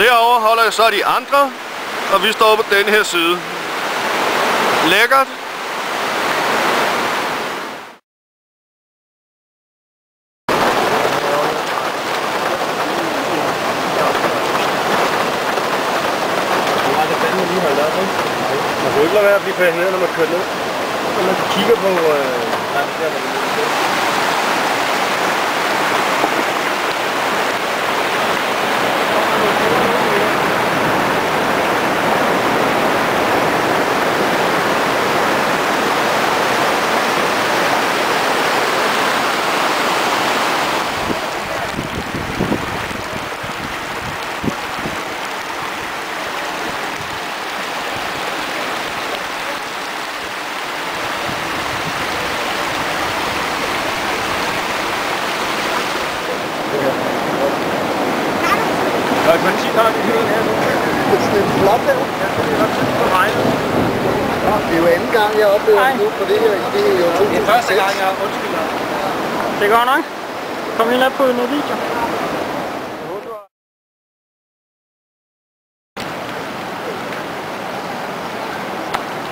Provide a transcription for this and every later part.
derovre holder jeg så de andre, og vi står på den her side. Lækkert. Man kan ikke lade være at blive fascineret, når man kører ned. Når man kigger på... Der er et parti, der er det hele her nu. Det er flot der. Ja, det er ret tid på regnet. Det er jo anden gang, jeg oplever nu på det her. Det er jo 2006. Det er første gang, jeg undskylder. Det går nok. Kom lige ned på noget video.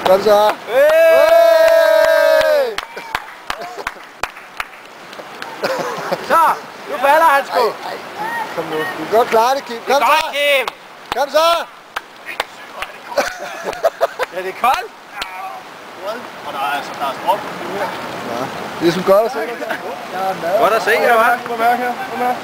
Kom så. Så, nu falder han sgu. Kom nu. Du kan godt klare det, Kim. Kom så. Kim. Kom så. Ja, det er koldt. Og der er stråt på her. Ja, det er som godt at se. Godt at se, her, hva'? Kom her.